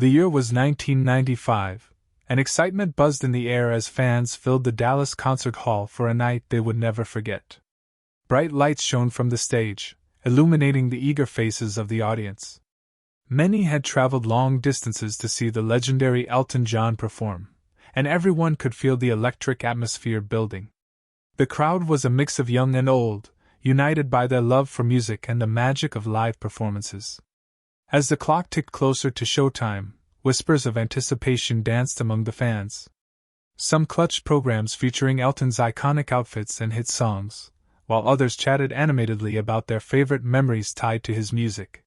The year was 1995, and excitement buzzed in the air as fans filled the Dallas concert hall for a night they would never forget. Bright lights shone from the stage, illuminating the eager faces of the audience. Many had traveled long distances to see the legendary Elton John perform, and everyone could feel the electric atmosphere building. The crowd was a mix of young and old, united by their love for music and the magic of live performances. As the clock ticked closer to showtime, whispers of anticipation danced among the fans. Some clutched programs featuring Elton's iconic outfits and hit songs, while others chatted animatedly about their favorite memories tied to his music.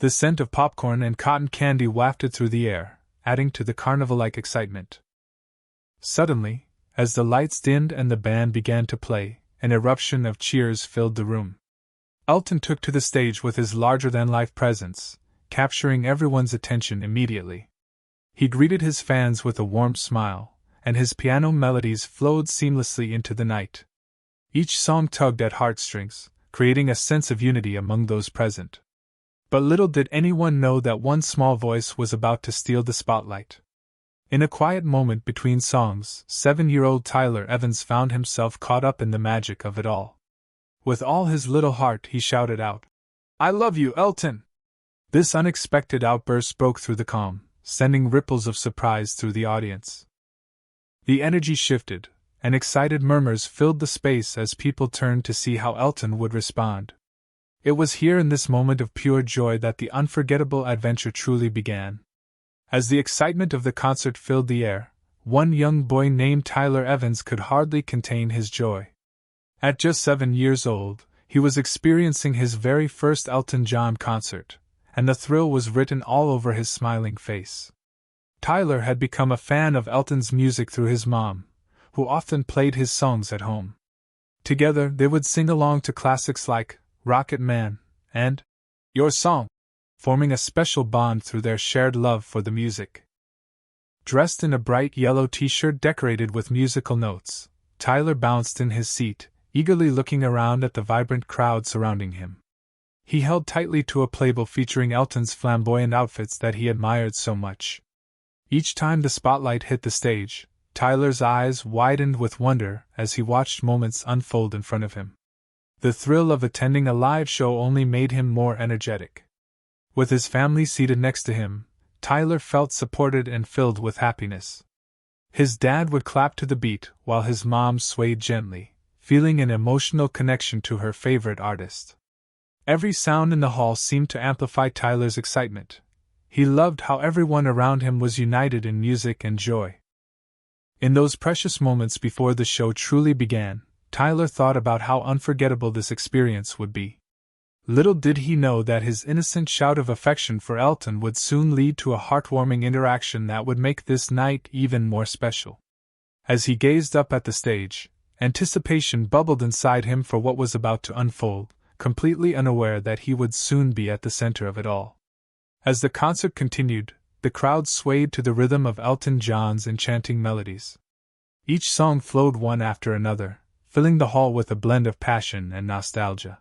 The scent of popcorn and cotton candy wafted through the air, adding to the carnival-like excitement. Suddenly, as the lights dimmed and the band began to play, an eruption of cheers filled the room. Elton took to the stage with his larger-than-life presence, capturing everyone's attention immediately. He greeted his fans with a warm smile, and his piano melodies flowed seamlessly into the night. Each song tugged at heartstrings, creating a sense of unity among those present. But little did anyone know that one small voice was about to steal the spotlight. In a quiet moment between songs, 7-year-old Tyler Evans found himself caught up in the magic of it all. With all his little heart, he shouted out, "I love you, Elton!" This unexpected outburst broke through the calm, sending ripples of surprise through the audience. The energy shifted, and excited murmurs filled the space as people turned to see how Elton would respond. It was here in this moment of pure joy that the unforgettable adventure truly began. As the excitement of the concert filled the air, one young boy named Tyler Evans could hardly contain his joy. At just 7 years old, he was experiencing his very first Elton John concert, and the thrill was written all over his smiling face. Tyler had become a fan of Elton's music through his mom, who often played his songs at home. Together they would sing along to classics like Rocket Man and Your Song, forming a special bond through their shared love for the music. Dressed in a bright yellow t-shirt decorated with musical notes, Tyler bounced in his seat, eagerly looking around at the vibrant crowd surrounding him. He held tightly to a playbill featuring Elton's flamboyant outfits that he admired so much. Each time the spotlight hit the stage, Tyler's eyes widened with wonder as he watched moments unfold in front of him. The thrill of attending a live show only made him more energetic. With his family seated next to him, Tyler felt supported and filled with happiness. His dad would clap to the beat while his mom swayed gently, feeling an emotional connection to her favorite artist. Every sound in the hall seemed to amplify Tyler's excitement. He loved how everyone around him was united in music and joy. In those precious moments before the show truly began, Tyler thought about how unforgettable this experience would be. Little did he know that his innocent shout of affection for Elton would soon lead to a heartwarming interaction that would make this night even more special. As he gazed up at the stage, anticipation bubbled inside him for what was about to unfold, completely unaware that he would soon be at the center of it all. As the concert continued, the crowd swayed to the rhythm of Elton John's enchanting melodies. Each song flowed one after another, filling the hall with a blend of passion and nostalgia.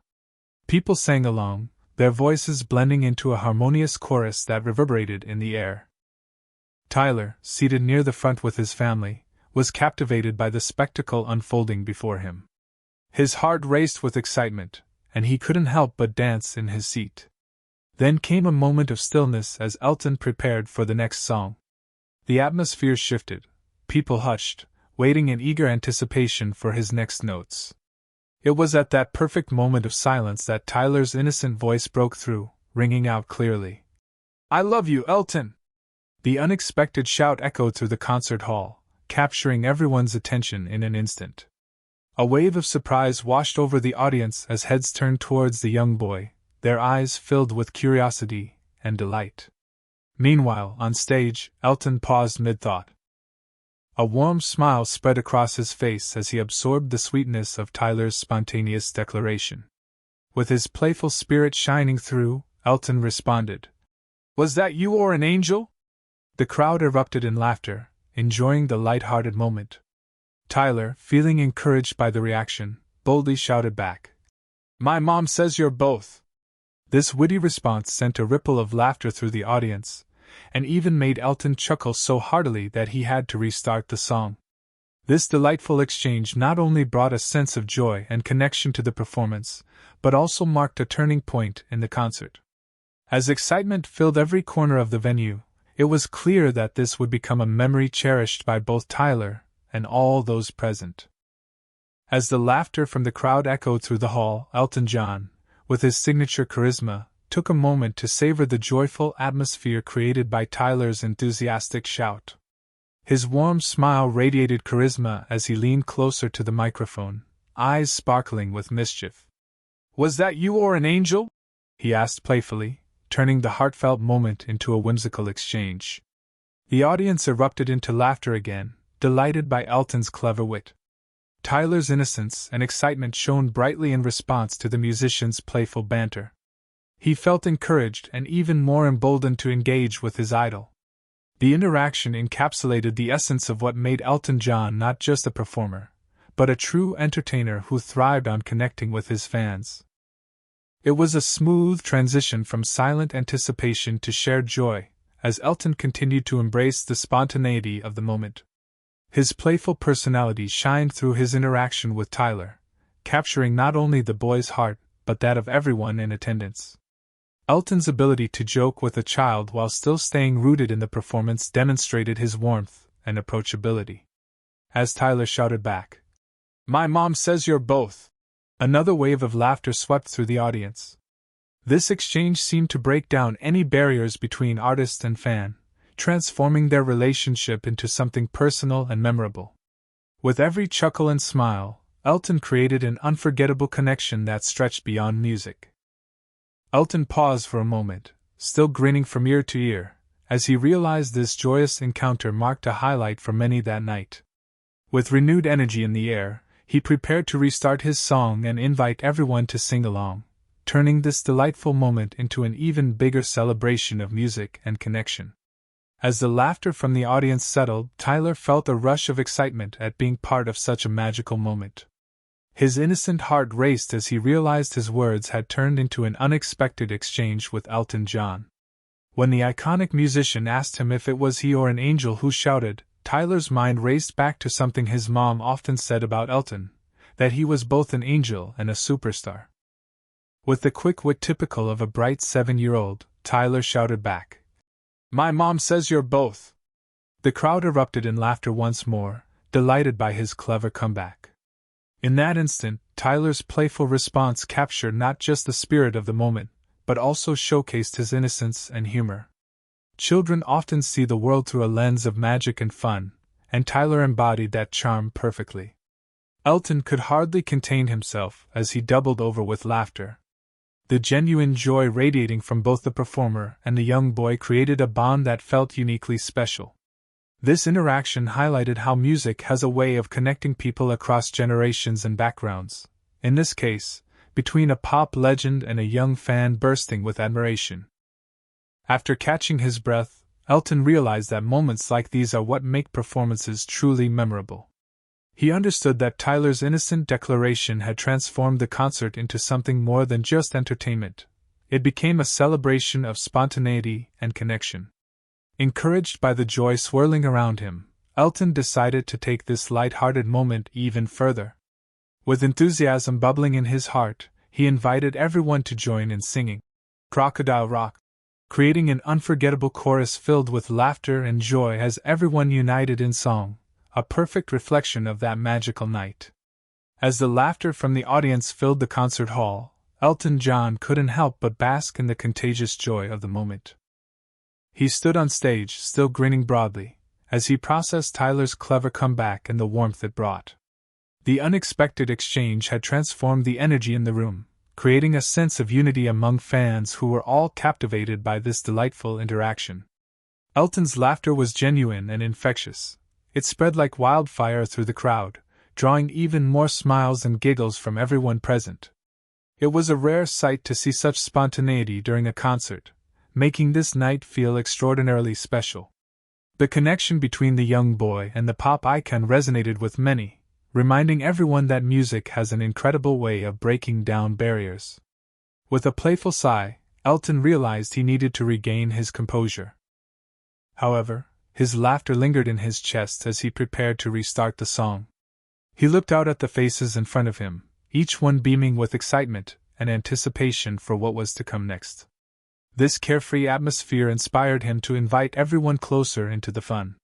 People sang along, their voices blending into a harmonious chorus that reverberated in the air. Tyler, seated near the front with his family, was captivated by the spectacle unfolding before him. His heart raced with excitement, and he couldn't help but dance in his seat. Then came a moment of stillness as Elton prepared for the next song. The atmosphere shifted, people hushed, waiting in eager anticipation for his next notes. It was at that perfect moment of silence that Tyler's innocent voice broke through, ringing out clearly. "I love you, Elton!" The unexpected shout echoed through the concert hall, capturing everyone's attention in an instant. A wave of surprise washed over the audience as heads turned towards the young boy, their eyes filled with curiosity and delight. Meanwhile, on stage, Elton paused mid-thought. A warm smile spread across his face as he absorbed the sweetness of Tyler's spontaneous declaration. With his playful spirit shining through, Elton responded, "Was that you or an angel?" The crowd erupted in laughter, enjoying the light-hearted moment. Tyler, feeling encouraged by the reaction, boldly shouted back, "My mom says you're both." This witty response sent a ripple of laughter through the audience, and even made Elton chuckle so heartily that he had to restart the song. This delightful exchange not only brought a sense of joy and connection to the performance, but also marked a turning point in the concert. As excitement filled every corner of the venue, it was clear that this would become a memory cherished by both Tyler and all those present. As the laughter from the crowd echoed through the hall, Elton John, with his signature charisma, took a moment to savor the joyful atmosphere created by Tyler's enthusiastic shout. His warm smile radiated charisma as he leaned closer to the microphone, eyes sparkling with mischief. "Was that you or an angel?" he asked playfully, turning the heartfelt moment into a whimsical exchange. The audience erupted into laughter again, delighted by Elton's clever wit. Tyler's innocence and excitement shone brightly in response to the musician's playful banter. He felt encouraged and even more emboldened to engage with his idol. The interaction encapsulated the essence of what made Elton John not just a performer, but a true entertainer who thrived on connecting with his fans. It was a smooth transition from silent anticipation to shared joy, as Elton continued to embrace the spontaneity of the moment. His playful personality shined through his interaction with Tyler, capturing not only the boy's heart, but that of everyone in attendance. Elton's ability to joke with a child while still staying rooted in the performance demonstrated his warmth and approachability. As Tyler shouted back, "My mom says you're both," another wave of laughter swept through the audience. This exchange seemed to break down any barriers between artist and fan, transforming their relationship into something personal and memorable. With every chuckle and smile, Elton created an unforgettable connection that stretched beyond music. Elton paused for a moment, still grinning from ear to ear, as he realized this joyous encounter marked a highlight for many that night. With renewed energy in the air, he prepared to restart his song and invite everyone to sing along, turning this delightful moment into an even bigger celebration of music and connection. As the laughter from the audience settled, Tyler felt a rush of excitement at being part of such a magical moment. His innocent heart raced as he realized his words had turned into an unexpected exchange with Elton John. When the iconic musician asked him if it was he or an angel who shouted, Tyler's mind raced back to something his mom often said about Elton, that he was both an angel and a superstar. With the quick wit typical of a bright 7-year-old, Tyler shouted back, "My mom says you're both." The crowd erupted in laughter once more, delighted by his clever comeback. In that instant, Tyler's playful response captured not just the spirit of the moment, but also showcased his innocence and humor. Children often see the world through a lens of magic and fun, and Tyler embodied that charm perfectly. Elton could hardly contain himself as he doubled over with laughter. The genuine joy radiating from both the performer and the young boy created a bond that felt uniquely special. This interaction highlighted how music has a way of connecting people across generations and backgrounds, in this case, between a pop legend and a young fan bursting with admiration. After catching his breath, Elton realized that moments like these are what make performances truly memorable. He understood that Tyler's innocent declaration had transformed the concert into something more than just entertainment. It became a celebration of spontaneity and connection. Encouraged by the joy swirling around him, Elton decided to take this light-hearted moment even further. With enthusiasm bubbling in his heart, he invited everyone to join in singing "Crocodile Rock," creating an unforgettable chorus filled with laughter and joy as everyone united in song, a perfect reflection of that magical night. As the laughter from the audience filled the concert hall, Elton John couldn't help but bask in the contagious joy of the moment. He stood on stage, still grinning broadly, as he processed Tyler's clever comeback and the warmth it brought. The unexpected exchange had transformed the energy in the room, creating a sense of unity among fans who were all captivated by this delightful interaction. Elton's laughter was genuine and infectious. It spread like wildfire through the crowd, drawing even more smiles and giggles from everyone present. It was a rare sight to see such spontaneity during a concert, making this night feel extraordinarily special. The connection between the young boy and the pop icon resonated with many, reminding everyone that music has an incredible way of breaking down barriers. With a playful sigh, Elton realized he needed to regain his composure. However, his laughter lingered in his chest as he prepared to restart the song. He looked out at the faces in front of him, each one beaming with excitement and anticipation for what was to come next. This carefree atmosphere inspired him to invite everyone closer into the fun.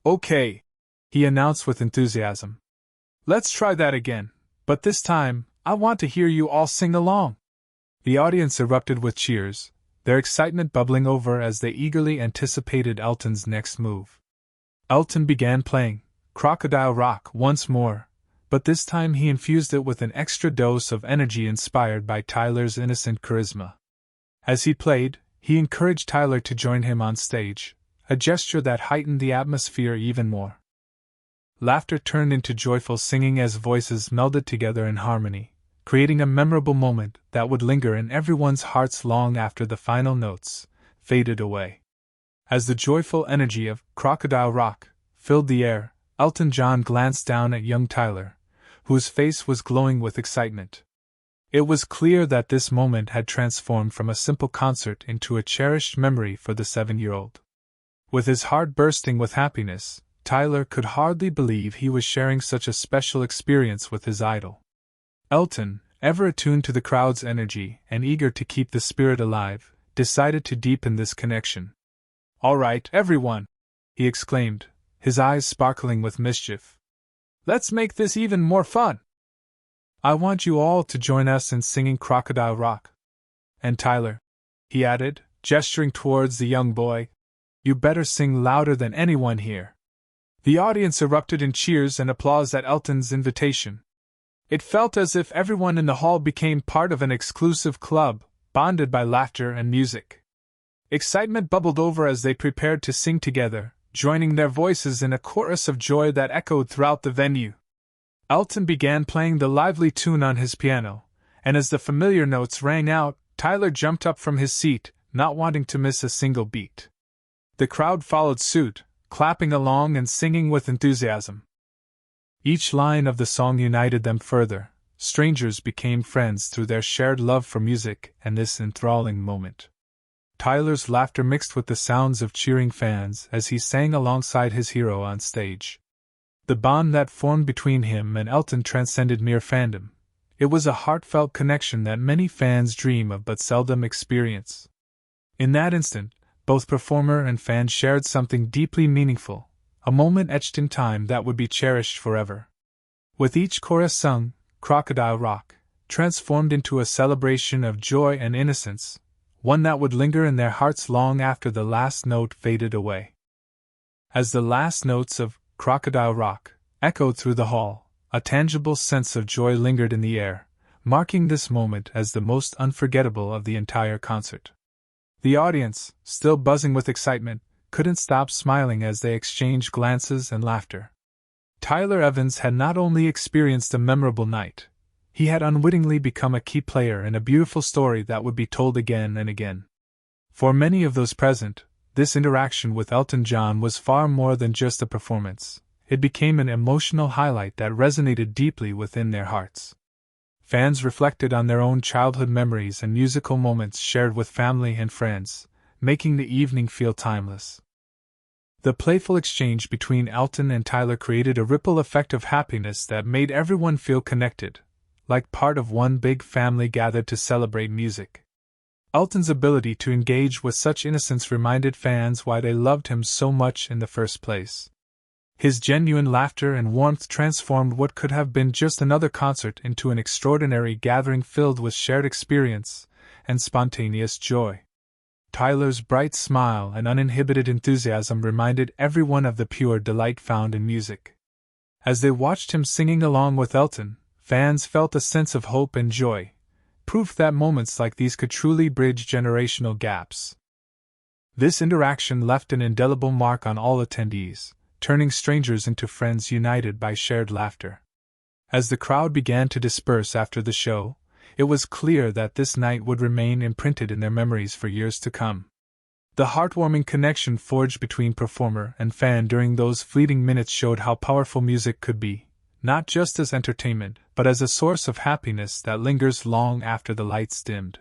"Okay," he announced with enthusiasm. "Let's try that again, but this time, I want to hear you all sing along." The audience erupted with cheers, their excitement bubbling over as they eagerly anticipated Elton's next move. Elton began playing Crocodile Rock once more, but this time he infused it with an extra dose of energy inspired by Tyler's innocent charisma. As he played, he encouraged Tyler to join him on stage, a gesture that heightened the atmosphere even more. Laughter turned into joyful singing as voices melded together in harmony, creating a memorable moment that would linger in everyone's hearts long after the final notes faded away. As the joyful energy of Crocodile Rock filled the air, Elton John glanced down at young Tyler, whose face was glowing with excitement. It was clear that this moment had transformed from a simple concert into a cherished memory for the 7-year-old. With his heart bursting with happiness, Tyler could hardly believe he was sharing such a special experience with his idol. Elton, ever attuned to the crowd's energy and eager to keep the spirit alive, decided to deepen this connection. "All right, everyone!" he exclaimed, his eyes sparkling with mischief. "Let's make this even more fun! I want you all to join us in singing Crocodile Rock. And Tyler," he added, gesturing towards the young boy, "you better sing louder than anyone here." The audience erupted in cheers and applause at Elton's invitation. It felt as if everyone in the hall became part of an exclusive club, bonded by laughter and music. Excitement bubbled over as they prepared to sing together, joining their voices in a chorus of joy that echoed throughout the venue. Elton began playing the lively tune on his piano, and as the familiar notes rang out, Tyler jumped up from his seat, not wanting to miss a single beat. The crowd followed suit, clapping along and singing with enthusiasm. Each line of the song united them further. Strangers became friends through their shared love for music and this enthralling moment. Tyler's laughter mixed with the sounds of cheering fans as he sang alongside his hero on stage. The bond that formed between him and Elton transcended mere fandom. It was a heartfelt connection that many fans dream of but seldom experience. In that instant, both performer and fan shared something deeply meaningful, a moment etched in time that would be cherished forever. With each chorus sung, Crocodile Rock transformed into a celebration of joy and innocence, one that would linger in their hearts long after the last note faded away. As the last notes of Crocodile Rock echoed through the hall, a tangible sense of joy lingered in the air, marking this moment as the most unforgettable of the entire concert. The audience, still buzzing with excitement, couldn't stop smiling as they exchanged glances and laughter. Tyler Evans had not only experienced a memorable night, he had unwittingly become a key player in a beautiful story that would be told again and again. For many of those present, this interaction with Elton John was far more than just a performance. It became an emotional highlight that resonated deeply within their hearts. Fans reflected on their own childhood memories and musical moments shared with family and friends, making the evening feel timeless. The playful exchange between Elton and Tyler created a ripple effect of happiness that made everyone feel connected, like part of one big family gathered to celebrate music. Elton's ability to engage with such innocence reminded fans why they loved him so much in the first place. His genuine laughter and warmth transformed what could have been just another concert into an extraordinary gathering filled with shared experience and spontaneous joy. Tyler's bright smile and uninhibited enthusiasm reminded everyone of the pure delight found in music. As they watched him singing along with Elton, fans felt a sense of hope and joy, proof that moments like these could truly bridge generational gaps. This interaction left an indelible mark on all attendees, turning strangers into friends united by shared laughter. As the crowd began to disperse after the show, it was clear that this night would remain imprinted in their memories for years to come. The heartwarming connection forged between performer and fan during those fleeting minutes showed how powerful music could be, not just as entertainment, but as a source of happiness that lingers long after the lights dimmed.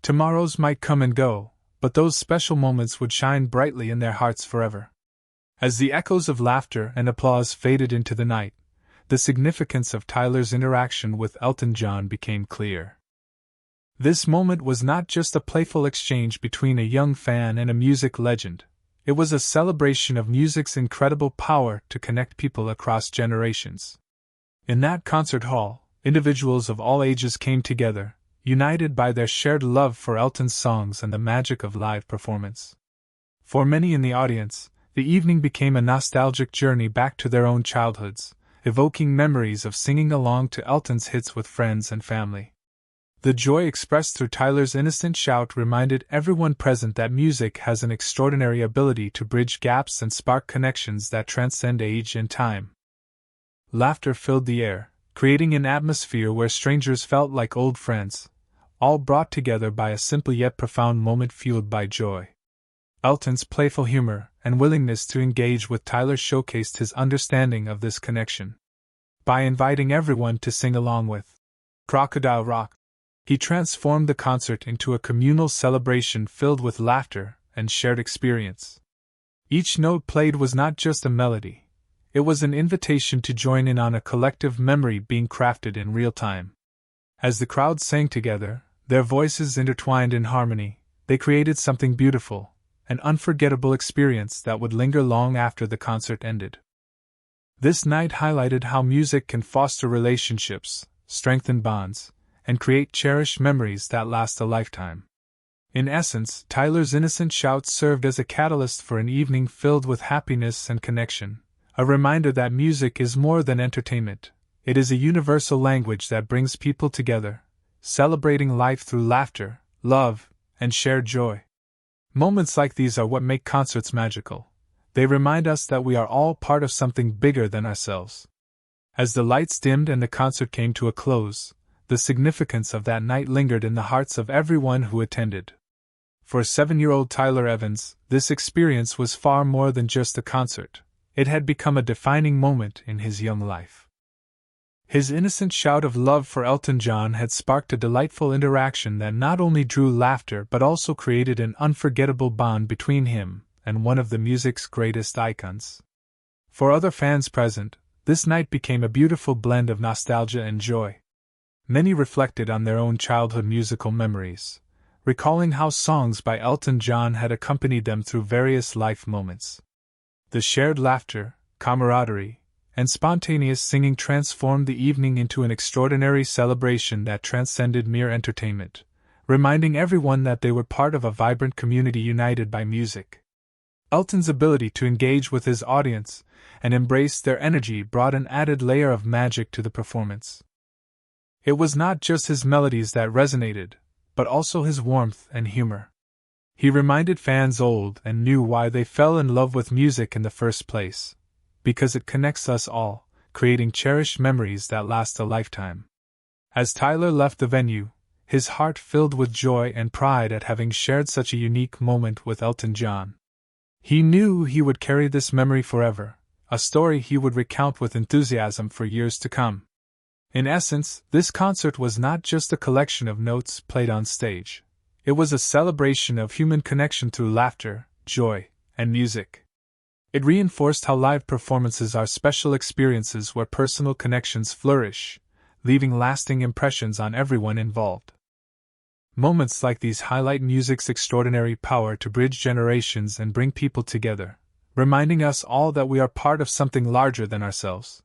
Tomorrows might come and go, but those special moments would shine brightly in their hearts forever. As the echoes of laughter and applause faded into the night, the significance of Tyler's interaction with Elton John became clear. This moment was not just a playful exchange between a young fan and a music legend. It was a celebration of music's incredible power to connect people across generations. In that concert hall, individuals of all ages came together, united by their shared love for Elton's songs and the magic of live performance. For many in the audience, the evening became a nostalgic journey back to their own childhoods, evoking memories of singing along to Elton's hits with friends and family. The joy expressed through Tyler's innocent shout reminded everyone present that music has an extraordinary ability to bridge gaps and spark connections that transcend age and time. Laughter filled the air, creating an atmosphere where strangers felt like old friends, all brought together by a simple yet profound moment fueled by joy. Elton's playful humor and willingness to engage with Tyler showcased his understanding of this connection. By inviting everyone to sing along with Crocodile Rock, he transformed the concert into a communal celebration filled with laughter and shared experience. Each note played was not just a melody, it was an invitation to join in on a collective memory being crafted in real time. As the crowd sang together, their voices intertwined in harmony, they created something beautiful, an unforgettable experience that would linger long after the concert ended. This night highlighted how music can foster relationships, strengthen bonds, and create cherished memories that last a lifetime. In essence, Tyler's innocent shouts served as a catalyst for an evening filled with happiness and connection, a reminder that music is more than entertainment. It is a universal language that brings people together, celebrating life through laughter, love, and shared joy. Moments like these are what make concerts magical. They remind us that we are all part of something bigger than ourselves. As the lights dimmed and the concert came to a close, the significance of that night lingered in the hearts of everyone who attended. For 7-year-old Tyler Evans, this experience was far more than just a concert. It had become a defining moment in his young life. His innocent shout of love for Elton John had sparked a delightful interaction that not only drew laughter but also created an unforgettable bond between him and one of the music's greatest icons. For other fans present, this night became a beautiful blend of nostalgia and joy. Many reflected on their own childhood musical memories, recalling how songs by Elton John had accompanied them through various life moments. The shared laughter, camaraderie, and spontaneous singing transformed the evening into an extraordinary celebration that transcended mere entertainment, reminding everyone that they were part of a vibrant community united by music. Elton's ability to engage with his audience and embrace their energy brought an added layer of magic to the performance. It was not just his melodies that resonated, but also his warmth and humor. He reminded fans old and new why they fell in love with music in the first place, because it connects us all, creating cherished memories that last a lifetime. As Tyler left the venue, his heart filled with joy and pride at having shared such a unique moment with Elton John. He knew he would carry this memory forever, a story he would recount with enthusiasm for years to come. In essence, this concert was not just a collection of notes played on stage. It was a celebration of human connection through laughter, joy, and music. It reinforced how live performances are special experiences where personal connections flourish, leaving lasting impressions on everyone involved. Moments like these highlight music's extraordinary power to bridge generations and bring people together, reminding us all that we are part of something larger than ourselves.